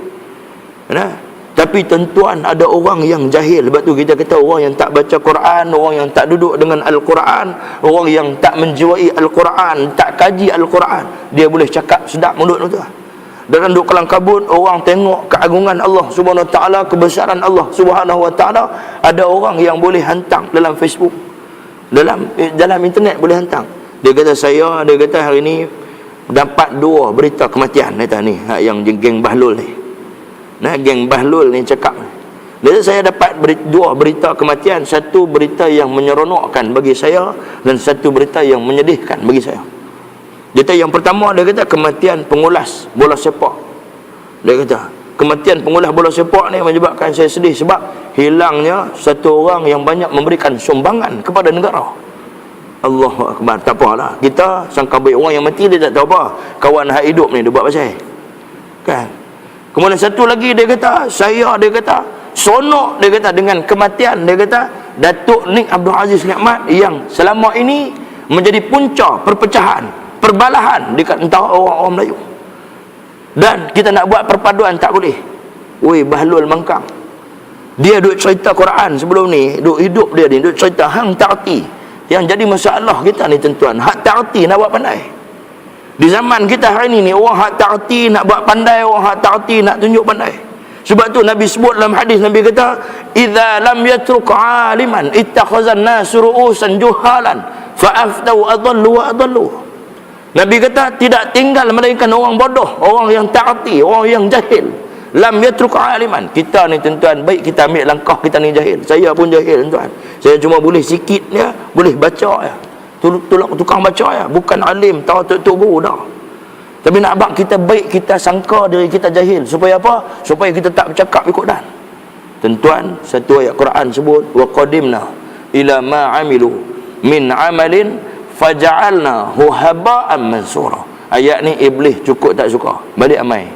Nah, tapi tuan-tuan, ada orang yang jahil. Sebab tu kita kata orang yang tak baca Quran, orang yang tak duduk dengan Al-Quran, orang yang tak menjiwai Al-Quran, tak kaji Al-Quran, dia boleh cakap sedap mulut tu. Dalam duk kelang kabut, orang tengok keagungan Allah Subhanahu wa taala, kebesaran Allah Subhanahu wa taala, ada orang yang boleh hantang dalam Facebook, dalam internet boleh hantang. Dia kata dia kata hari ni dapat 2 berita kematian. Dia kata ni, yang geng Bahlul ni. Nah, geng Bahlul ni cakap. Dia kata saya dapat 2 berita kematian, satu berita yang menyeronokkan bagi saya dan satu berita yang menyedihkan bagi saya. Dia kata yang pertama, dia kata kematian pengulas bola sepak. Dia kata kematian pengulas bola sepak ni menyebabkan saya sedih sebab hilangnya satu orang yang banyak memberikan sumbangan kepada negara. Allahu Akbar. Tak apalah, kita sangka baik orang yang mati dia tak tahu apa. Kawan hak hidup ni dia buat pasal kan. Kemudian satu lagi dia kata, dia kata sonok, dia kata dengan kematian, dia kata Datuk Nik Abdul Aziz Nikmat yang selama ini menjadi punca perpecahan, perbalahan dekat antara orang-orang Melayu. Dan kita nak buat perpaduan tak boleh. Weh, Bahlul Mangkang, dia duk cerita Quran sebelum ni, duk hidup dia ni duk cerita hang ta'ti. Yang jadi masalah kita ni tuan-tuan, hak ta'ti nak buat pandai. Di zaman kita hari ni orang hak ta'ti nak buat pandai, orang hak ta'ti nak tunjuk pandai. Sebab tu Nabi sebut dalam hadis, Nabi kata, idza lam yatruk aliman ittakhazan nasu ru'usan juhalan fa aftau adallu wa adallu. Nabi kata tidak tinggal melainkan orang bodoh, orang yang ta'ati, orang yang jahil. Lam yatruk aliman. Kita ni tuan-tuan, baik kita ambil langkah kita ni jahil. Saya pun jahil tuan-tuan. Saya cuma boleh sikit ya, boleh baca ya. Tolong tukang baca ya, bukan alim tahu tok guru dah. Tapi nak abang kita baik, kita sangka diri kita jahil. Supaya apa? Supaya kita tak bercakap ikut dan. Tuan-tuan, satu ayat Quran sebut, wa qadimna ila ma amilu min amalin faja'alnahu haba'an mansura. Ayat ni iblis cukup tak suka, balik amai.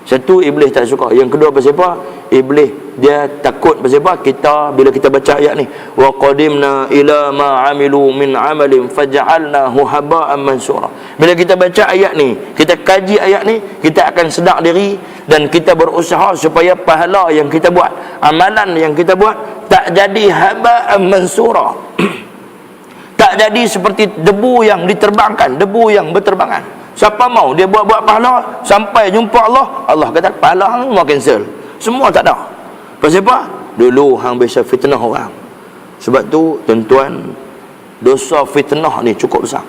Satu, iblis tak suka. Yang kedua pasal apa? Iblis dia takut pasal apa? Kita bila kita baca ayat ni, wa qadimna ila ma amilu min amalin faja'alnahu haba'an mansura. Bila kita baca ayat ni, kita kaji ayat ni, kita akan sedar diri dan kita berusaha supaya pahala yang kita buat, amalan yang kita buat tak jadi haba'an mansura. Tak jadi seperti debu yang diterbangkan, debu yang berterbangan. Siapa mau dia buat-buat pahala sampai jumpa Allah, Allah kata pahala hang mau cancel. Semua tak ada. Pasal apa? Dulu hang biasa fitnah orang. Sebab tu tuan-tuan, dosa fitnah ni cukup besar.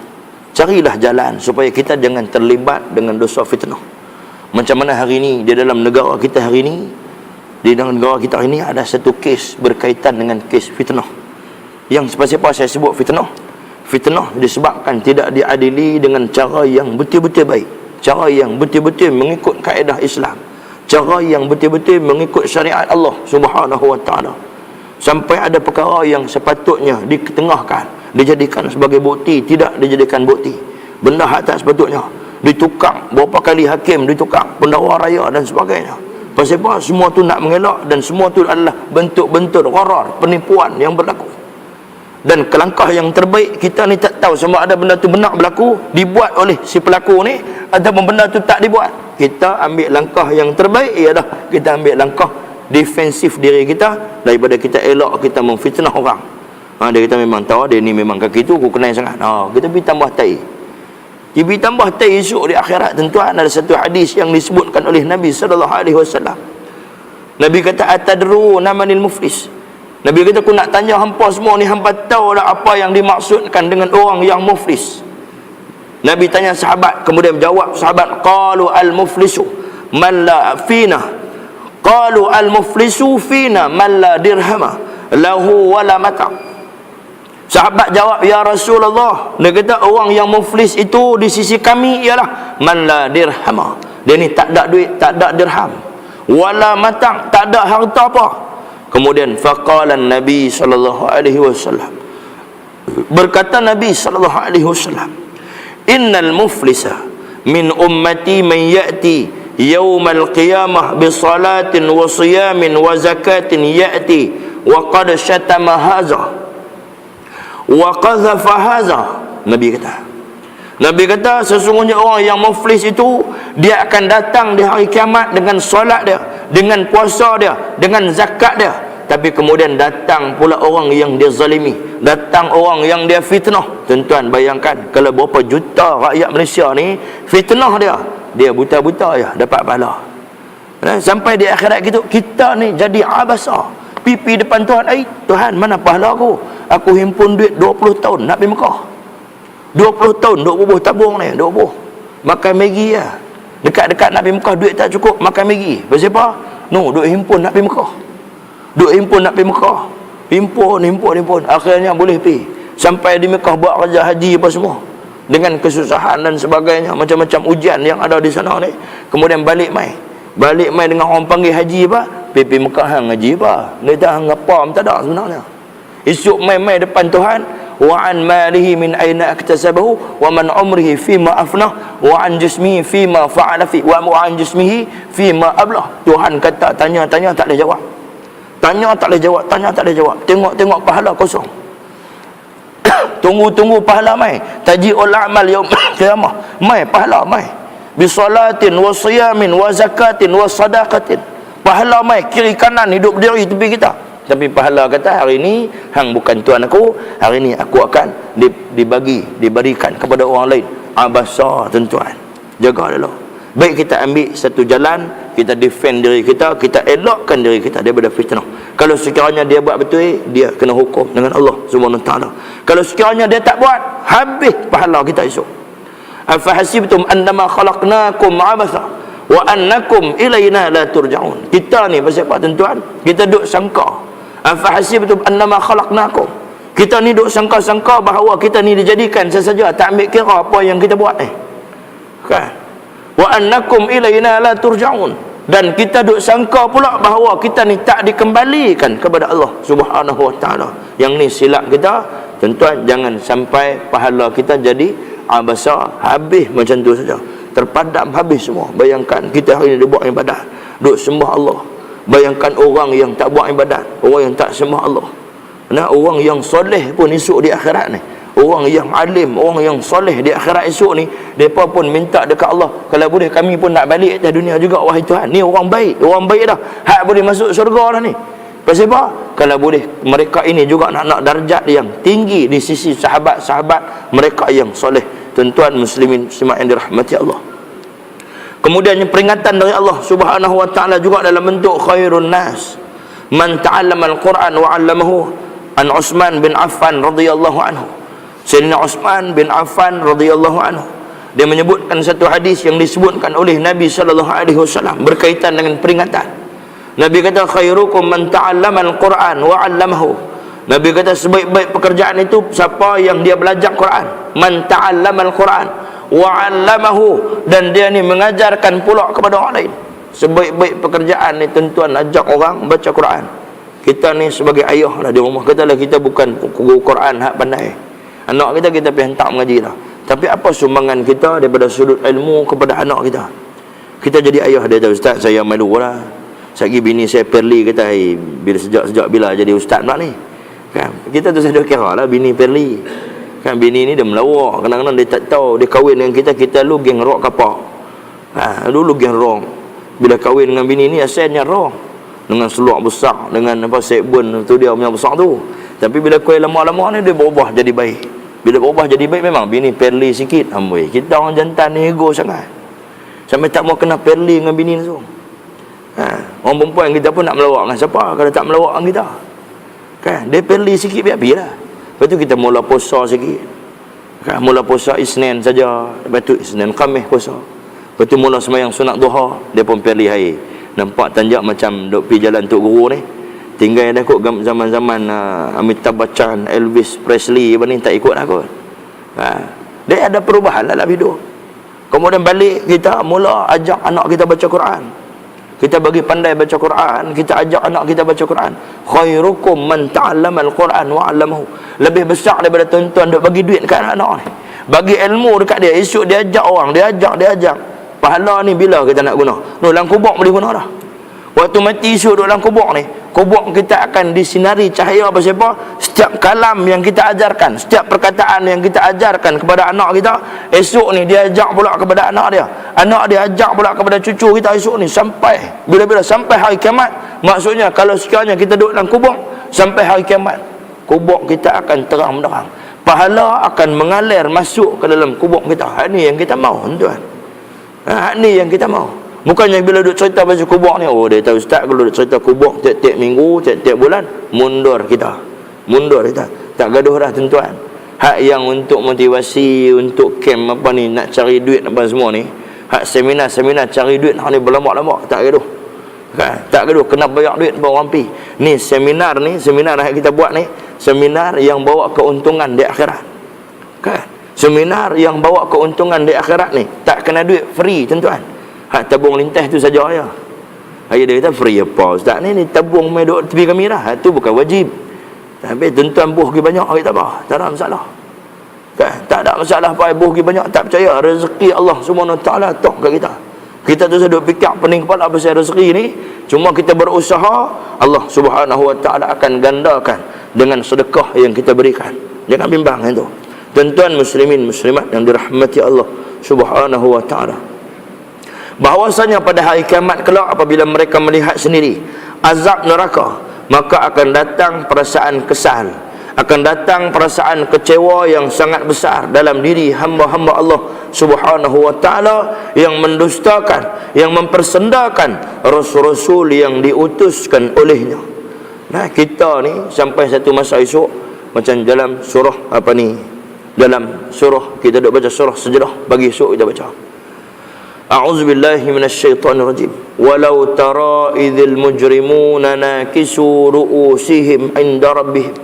Carilah jalan supaya kita jangan terlibat dengan dosa fitnah. Macam mana hari ni di dalam negara kita hari ni, di dalam negara kita hari ni ada satu kes berkaitan dengan kes fitnah. Yang pasal apa saya sebut fitnah? Fitnah disebabkan tidak diadili dengan cara yang betul-betul baik, cara yang betul-betul mengikut kaedah Islam, cara yang betul-betul mengikut syariat Allah Subhanahu wa taala. Sampai ada perkara yang sepatutnya diketengahkan, dijadikan sebagai bukti, tidak dijadikan bukti. Benda hak tak sepatutnya ditukar, berapa kali hakim ditukar, pendakwa raya dan sebagainya. Pasal apa? Semua tu nak mengelak, dan semua tu adalah bentuk-bentuk gharar, penipuan yang berlaku. Dan kelangkah yang terbaik, kita ni tak tahu sama ada benda tu benar berlaku, dibuat oleh si pelaku ni, ataupun benda tu tak dibuat. Kita ambil langkah yang terbaik, ialah kita ambil langkah defensif diri kita, daripada kita elak kita memfitnah orang. Dia kata memang tahu dia ni memang kaki tu aku kenal sangat. Kita pergi tambah tai. Dia pergi tambah tai esok di akhirat. Tuan, ada satu hadis yang disebutkan oleh Nabi SAW. Nabi kata, atadru namanil muflis. Nabi kata, aku nak tanya hampa semua ni, hampa tahu tak apa yang dimaksudkan dengan orang yang muflis? Nabi tanya sahabat, kemudian jawab sahabat, qalu al-muflisu man la fina. Qalu al-muflisu fina man la dirhama lahu wala mata. Sahabat jawab, ya Rasulullah, dia kata orang yang muflis itu di sisi kami ialah man la dirhama. Dia ni tak ada duit, tak ada dirham, wala mata, tak ada harta apa. Kemudian faqala Nabi sallallahu alaihi wasallam, berkata Nabi sallallahu alaihi wasallam, innal muflisa min ummati man ya'ti yaumal qiyamah bi salatin wa siyamin wa zakatin ya'ti wa qad syatama hadza wa qadhafa hadza. Nabi kata sesungguhnya orang yang muflis itu, dia akan datang di hari kiamat dengan solat dia, dengan puasa dia, dengan zakat dia. Tapi kemudian datang pula orang yang dia zalimi, datang orang yang dia fitnah. Tuan-tuan bayangkan, kalau berapa juta rakyat Malaysia ni fitnah dia buta-buta ya dapat pahala. Sampai di akhirat gitu, kita ni jadi abasa, pipi depan Tuhan, Tuhan mana pahala aku? Aku himpun duit 20 tahun nak pergi Mekah. 20 tahun duk bubuh tabung ni, duk bubuh makan Maggi lah. Dekat-dekat nak pergi Mekah, duit tak cukup makan Maggi. Pasal apa? Duk himpun nak pergi Mekah, duk himpun nak pergi Mekah, himpun. Akhirnya boleh pergi. Sampai di Mekah buat kerja haji apa semua, dengan kesusahan dan sebagainya, macam-macam ujian yang ada di sana ni. Kemudian balik mai dengan orang panggil haji apa? Pergi Mekah hang haji apa? Dia tak hang apa tak ada sebenarnya. Esok mai depan Tuhan, wa an malihi min aina iktasabahu wa man umrihi fima afnah wa an jismihi fima fa'ala fi wa an jismihi fima ablah. Tuhan kata tanya tak boleh jawab. Tanya tak boleh jawab. Tengok pahala kosong. Tunggu pahala mai. Taji'ul a'mal yaum qiyamah. Mai pahala mai. Bi salatin wa siyamin wa zakatin wa sadaqatin. Pahala mai kiri kanan, hidup berdiri tepi kita. Tapi pahala kata, hari ini hang bukan tuan aku, hari ini aku akan diberikan kepada orang lain. Abasa tuan-tuan. Jaga dulu. Baik kita ambil satu jalan, kita defend diri kita, kita elakkan diri kita daripada fitnah. Kalau sekiranya dia buat betul, dia kena hukum dengan Allah Subhanahu wa taala. Kalau sekiranya dia tak buat, habis pahala kita esok. Afa hasibtum annama khalaqnakum abatha wa annakum ilaina la turja'un. Kita ni pasal apa tuan-tuan? Kita duk sangka, afa hasibtum annama khalaqnakum, kita ni duk sangka-sangka bahawa kita ni dijadikan sesaja, tak ambil kira apa yang kita buat ni, kan? Wa annakum ilaina la turja'un, dan kita duk sangka pula bahawa kita ni tak dikembalikan kepada Allah Subhanahu wa taala. Yang ni silap kita tuan-tuan. Jangan sampai pahala kita jadi abasa, habis macam tu saja, terpadam habis semua. Bayangkan kita hari ni dia buat ibadat, duk sembah Allah. Bayangkan orang yang tak buat ibadat, orang yang tak sembah Allah. Orang yang soleh pun esok di akhirat ni, orang yang alim, orang yang soleh di akhirat esok ni, mereka pun minta dekat Allah, kalau boleh kami pun nak balik atas dunia juga wahai Tuhan. Ni orang baik dah, hak boleh masuk syurga dah ni. Pasal apa? Kalau boleh mereka ini juga nak darjat yang tinggi di sisi sahabat-sahabat mereka yang soleh. Tuan-tuan muslimin muslimat yang dirahmati Allah. Kemudian peringatan dari Allah Subhanahu wa taala juga dalam bentuk khairun nas man ta'allama al-Quran wa 'allamahu. An Utsman bin Affan radhiyallahu anhu. Sayyidina Utsman bin Affan radhiyallahu anhu, dia menyebutkan satu hadis yang disebutkan oleh Nabi sallallahu alaihi wasallam berkaitan dengan peringatan. Nabi kata, khairukum man ta'allama al-Quran wa 'allamahu Nabi kata sebaik-baik pekerjaan itu siapa yang dia belajar Quran. Man ta'allamal Quran wa 'allamahu, dan dia ni mengajarkan pula kepada orang lain. Sebaik-baik pekerjaan ni tuan-tuan ajak orang baca Quran. Kita ni sebagai ayah lah di rumah, katalah kita bukan guru Quran hak pandai. Anak kita pergi hantar mengaji lah. Tapi apa sumbangan kita daripada sudut ilmu kepada anak kita? Kita jadi ayah, dia kata, ustaz saya malu lah. Sekali bini saya perli, kata, bila sejak bila jadi ustaz pula ni? Kan? Kita tu saya kira lah bini perli. Kan bini ni dia melawak, kadang-kadang dia tak tahu dia kahwin dengan kita lu geng rock kapak. Dulu geng rock. Bila kahwin dengan bini ni asalnya rock. Dengan seluar besar, dengan apa sekbun tu dia punya besar tu. Tapi bila kuih lama-lama ni dia berubah jadi baik. Bila berubah jadi baik memang bini perli sikit. Amboi, kita orang jantan ni ego sangat. Sampai tak mau kena perli dengan bini tu. Orang perempuan kita pun nak melawak dengan siapa kalau tak melawak dengan kita. Kan? Dia perli sikit biar-biar lah. Lepas tu kita mula puasa sikit. Kan? Mula puasa Isnin saja. Lepas tu Isnin Khamis puasa. Lepas tu mula sembahyang sunat duha, dia pun perli air. Nampak tanjak macam duk pergi jalan Tok Guru ni. Tinggal dah kot zaman-zaman Amitabh Bachchan, Elvis Presley apa ni, tak ikut lah kot. Dia ada perubahan dalam hidup. Kemudian balik kita mula ajak anak kita baca Quran. Kita bagi pandai baca Quran, kita ajak anak kita baca Quran. Khairukum man ta'allamal Quran wa 'allamahu. Lebih besar daripada tuan-tuan duk bagi duit dekat anak ni. Bagi ilmu dekat dia, esok dia ajak orang, dia ajak. Pahala ni bila kita nak guna? Dalam kubur boleh guna dah. Waktu mati esok dalam kubur ni, kubur kita akan disinari cahaya apa siapa? Setiap kalam yang kita ajarkan, setiap perkataan yang kita ajarkan kepada anak kita, esok ni dia ajak pula kepada anak dia. Anak dia ajak pula kepada cucu kita esok ni sampai bila-bila sampai hari kiamat. Maksudnya kalau sekiranya kita duduk dalam kubur sampai hari kiamat, kubur kita akan terang benderang. Pahala akan mengalir masuk ke dalam kubur kita. Ini yang kita mahu, tuan. Ni yang kita mahu. Bukannya bila duduk cerita pasal kubur ni, dia tahu ustaz kalau duduk cerita kubur tiap-tiap minggu, tiap-tiap bulan, mundur kita. Tak gaduh dah tuan-tuan. Hak yang untuk motivasi, untuk camp apa ni, nak cari duit apa semua ni, hak seminar cari duit hak ni berlama-lama, tak gaduh. Tak gaduh kena bayar duit pun orang pi. Ni seminar yang kita buat ni, seminar yang bawa keuntungan di akhirat. Seminar yang bawa keuntungan di akhirat ni tak kena duit, free tuan-tuan. Hak tabung lintas tu saja ya. Dia kata free apa ustaz ni tabung mai duk tepi kami dah. Tu bukan wajib. Tapi tuan-tuan buh pergi banyak hari tak apa, tak ada masalah. Tak ada masalah apa buh pergi banyak, tak percaya rezeki Allah Subhanahu taala tok kat kita. Kita tu duk fikir pening kepala pasal rezeki ni, cuma kita berusaha, Allah Subhanahu wa taala akan gandakan dengan sedekah yang kita berikan. Jangan bimbang itu. Tuan-tuan muslimin muslimat yang dirahmati Allah Subhanahu wa taala, bahwasanya pada hari kiamat kelak apabila mereka melihat sendiri azab neraka, maka akan datang perasaan kesal, akan datang perasaan kecewa yang sangat besar dalam diri hamba-hamba Allah Subhanahu wa taala yang mendustakan, yang mempersendakan rasul-rasul yang diutuskan olehnya. Nah, kita ni sampai satu masa esok macam dalam surah apa ni, dalam surah kita duk baca surah Sajdah, bagi esok kita baca A'udzubillahi minasyaitonirrajim. Walau tara idzil mujrimuna nakisu ru'usihim 'inda rabbihim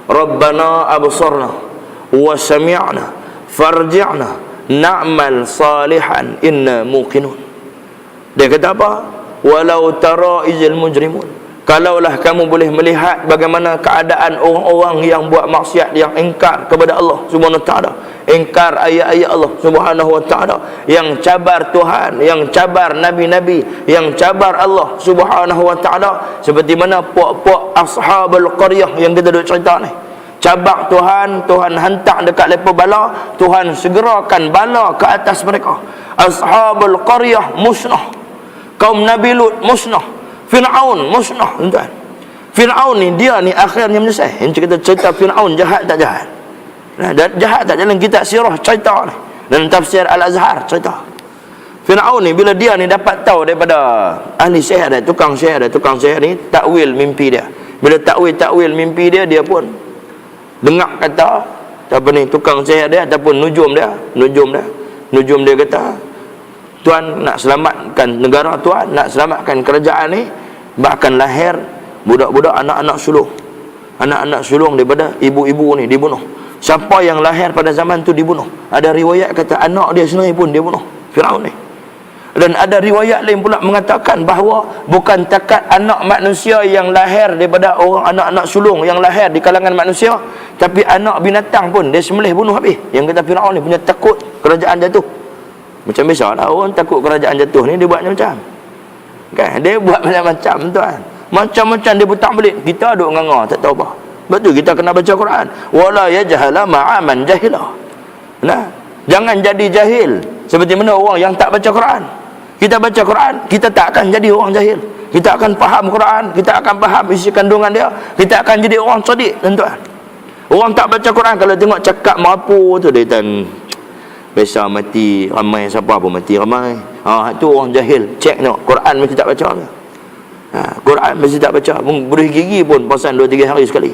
Rabbana absarna wa sami'na farji'na na'mal salihan inna muqinun. Dia kata apa? Walau tara idzil mujrimun, kalaulah kamu boleh melihat bagaimana keadaan orang-orang yang buat maksiat, yang ingkar kepada Allah Subhanahu wa taala, ingkar ayat-ayat Allah Subhanahu wa taala, yang cabar Tuhan, yang cabar nabi-nabi, yang cabar Allah Subhanahu wa taala, seperti mana puak-puak ashabul qaryah yang kita duk cerita ni. Cabar Tuhan, Tuhan hantar dekat lepa bala, Tuhan segerakan bala ke atas mereka. Ashabul qaryah musnah, kaum Nabi Lut musnah, Fir'aun musnah, tuan. Fir'aun ni dia ni akhirnya menyesal. Yang kita cerita Fir'aun jahat tak jahat. Jahat tak dalam kitab sirah cerita ni. Dalam tafsir Al-Azhar cerita. Fir'aun ni bila dia ni dapat tahu daripada ahli sihir dia, tukang sihir ni takwil mimpi dia. Bila takwil mimpi dia, dia pun dengar kata apa ni tukang sihir dia ataupun nujum dia kata, Tuan nak selamatkan negara Tuan, nak selamatkan kerajaan ni, bahkan lahir budak-budak anak-anak sulung. Anak-anak sulung daripada ibu-ibu ni dibunuh. Siapa yang lahir pada zaman tu dibunuh. Ada riwayat kata anak dia sendiri pun dia bunuh, Firaun ni. Dan ada riwayat lain pula mengatakan bahawa bukan takat anak manusia yang lahir daripada orang anak-anak sulung yang lahir di kalangan manusia, tapi anak binatang pun dia sembelih bunuh habis. Yang kata Firaun ni punya takut kerajaan jatuh. Macam biasalah orang takut kerajaan jatuh ni dia buat macam. Kan? Dia buat macam-macam tuan. Macam-macam dia putar balik. Kita duk nganga tak tahu apa. Sebab tu kita kena baca Quran. Wala yajhala ma'aman jahilah. Nah, jangan jadi jahil seperti mana orang yang tak baca Quran. Kita baca Quran, kita tak akan jadi orang jahil. Kita akan faham Quran, kita akan faham isi kandungan dia, kita akan jadi orang cerdik, tuan-tuan. Orang tak baca Quran kalau tengok cakap merapu tu dia tan biasa mati ramai, siapa pun mati ramai. Tu orang jahil. Cek tengok Quran mesti tak baca ke? Quran mesti tak baca. Beruih gigi pun pasal 2-3 hari sekali.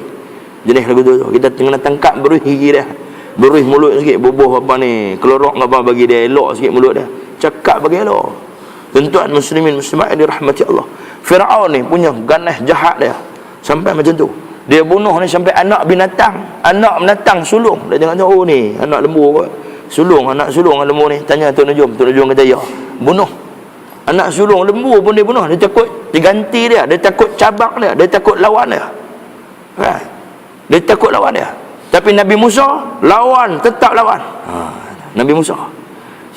Jenis lagu tu. Kita kena tangkap beruih gigi dia. Beruih mulut sikit, bubuh apa ni, kelorok apa bagi dia elok sikit mulut dia. Cakap bagi elok. Tuan-tuan muslimin muslimat yang dirahmati Allah. Firaun ni punya ganas jahat dia. Sampai macam tu. Dia bunuh ni sampai anak binatang. Anak binatang sulung. Dia tengok oh ni anak lembu kot. Sulung, anak sulung lembu ni. Tanya Tok Najum. Tok Najum kata ya. Bunuh. Anak sulung lembu pun dia bunuh. Dia takut diganti dia. Dia takut cabak dia. Dia takut lawan dia. Kan? Dia takut lawan dia. Tapi Nabi Musa lawan, tetap lawan. Nabi Musa.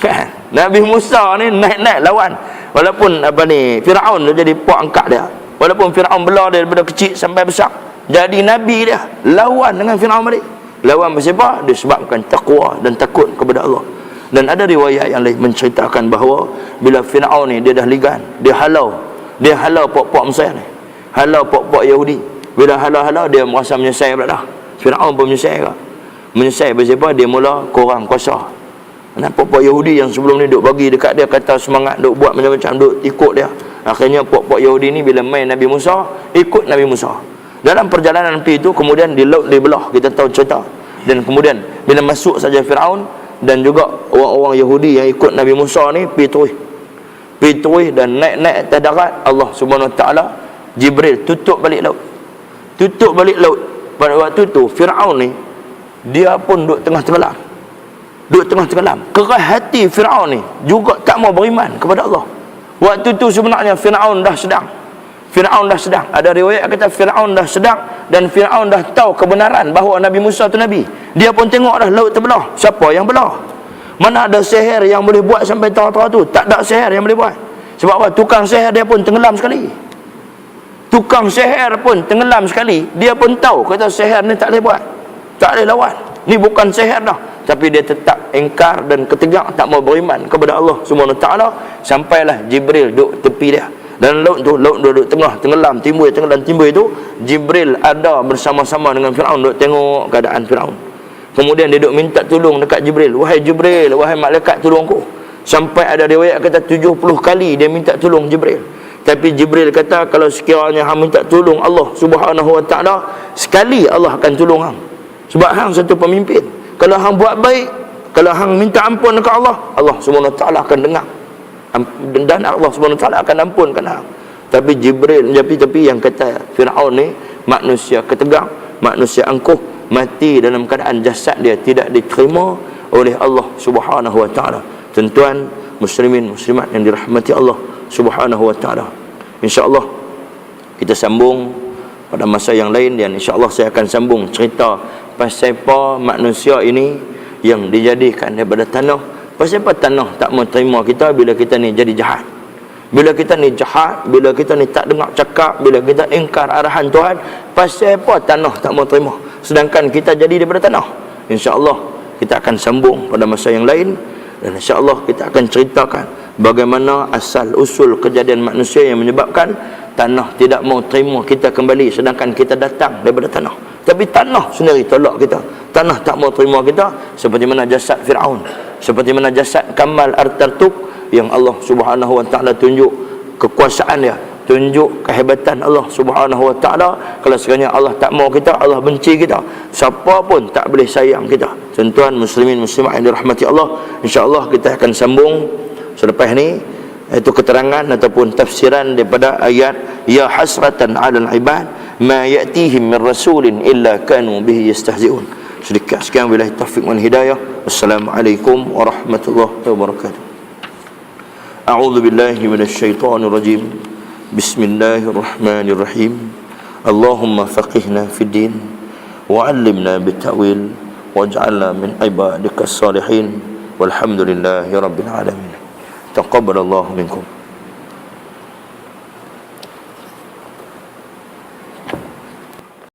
Kan? Nabi Musa ni naik-naik lawan. Walaupun apa ni Firaun dia jadi puak angkat dia. Walaupun Firaun belah dia daripada kecil sampai besar. Jadi Nabi dia lawan dengan Firaun balik. Lawan bersebab disebabkan takwa dan takut kepada Allah. Dan ada riwayat yang lain menceritakan bahawa bila Firaun ni dia dah ligan, dia halau puak-puak Mesir ni. Halau puak-puak Yahudi. Bila halau-halau dia merasa menyesal pula dah. Firaun pun menyesal ke? Menyesal bersebab dia mula kurang kuasa. Puak-puak Yahudi yang sebelum ni duk bagi dekat dia, kata semangat, duk buat macam-macam, duk ikut dia. Akhirnya puak-puak Yahudi ni bila main Nabi Musa, ikut Nabi Musa. Dalam perjalanan pergi itu kemudian di laut dibelah, kita tahu cerita. Dan kemudian bila masuk saja Firaun dan juga orang-orang Yahudi yang ikut Nabi Musa ni pergi terus dan naik-naik atas darat, Allah Subhanahu Wa Taala Jibril tutup balik laut. Tutup balik laut. Pada waktu tu Firaun ni dia pun duk tengah tenggelam. Keras hati Firaun ni juga tak mau beriman kepada Allah. Waktu tu sebenarnya Firaun dah sedang. Ada riwayat kata Firaun dah sedang dan Firaun dah tahu kebenaran bahawa Nabi Musa tu Nabi. Dia pun tengok dah laut terbelah. Siapa yang belah? Mana ada sihir yang boleh buat sampai tara-tara tu? Tak ada sihir yang boleh buat. Sebab apa? Tukang sihir dia pun tenggelam sekali. Dia pun tahu kata sihir ni tak boleh buat. Tak boleh lawan. Ni bukan sihir dah. Tapi dia tetap engkar dan ketegak, tak mau beriman kepada Allah Subhanahu Wa Taala. Sampailah Jibril duduk tepi dia. Dan laut duduk tenggelam timbul itu, Jibril ada bersama-sama dengan Firaun duduk tengok keadaan Firaun. Kemudian dia duduk minta tolong dekat Jibril. Wahai Jibril, wahai malaikat tolongku. Sampai ada riwayat kata 70 kali dia minta tolong Jibril. Tapi Jibril kata kalau sekiranya hang minta tolong Allah Subhanahu Wa Taala, sekali Allah akan tolong hang. Sebab hang satu pemimpin. Kalau hang buat baik, kalau hang minta ampun dekat Allah, Allah Subhanahu Wa Taala akan dengar. Dan Allah Subhanahu Wa Taala akan ampunkan hang. Tapi Jibril tapi yang kata Firaun ni manusia ketegang, manusia angkuh, mati dalam keadaan jasad dia tidak diterima oleh Allah Subhanahu Wa Taala. Tuan-tuan muslimin muslimat yang dirahmati Allah Subhanahu Wa Taala. Insya-Allah kita sambung pada masa yang lain dan insya-Allah saya akan sambung cerita pasal apa manusia ini yang dijadikan daripada tanah. Pasal apa tanah tak mau terima kita bila kita ni jadi jahat. Bila kita ni jahat, bila kita ni tak dengar cakap, bila kita ingkar arahan Tuhan, pasal apa tanah tak mau terima? Sedangkan kita jadi daripada tanah. Insya-Allah kita akan sambung pada masa yang lain dan insya-Allah kita akan ceritakan bagaimana asal usul kejadian manusia yang menyebabkan tanah tidak mau terima kita kembali sedangkan kita datang daripada tanah. Tapi tanah sendiri tolak kita. Tanah tak mau terima kita seperti mana jasad Firaun, seperti mana jasad Kamal Artartuk yang Allah Subhanahu Wa Taala tunjuk kekuasaan dia, tunjuk kehebatan Allah Subhanahu Wa Taala. Kalau sekiranya Allah tak mau kita, Allah benci kita, siapa pun tak boleh sayang kita. Tuan-tuan muslimin muslimat yang dirahmati Allah, insya-Allah kita akan sambung selepas ni, iaitu keterangan ataupun tafsiran daripada ayat ya hasratan 'alal ibad ma ya'tihim min rasulin illa kanu bihi yastahzi'un. Sedikit sekian, billahi taufiq wal hidayah. Wassalamualaikum warahmatullahi wabarakatuh. A'udzu billahi minasy syaithanir rajim. Bismillahirrahmanirrahim. Allahumma faqihna fid din wa 'allimna bit-ta'wil waj'alna min ibadikas salihin walhamdulillahi rabbil alamin. Taqabbalallahu minkum.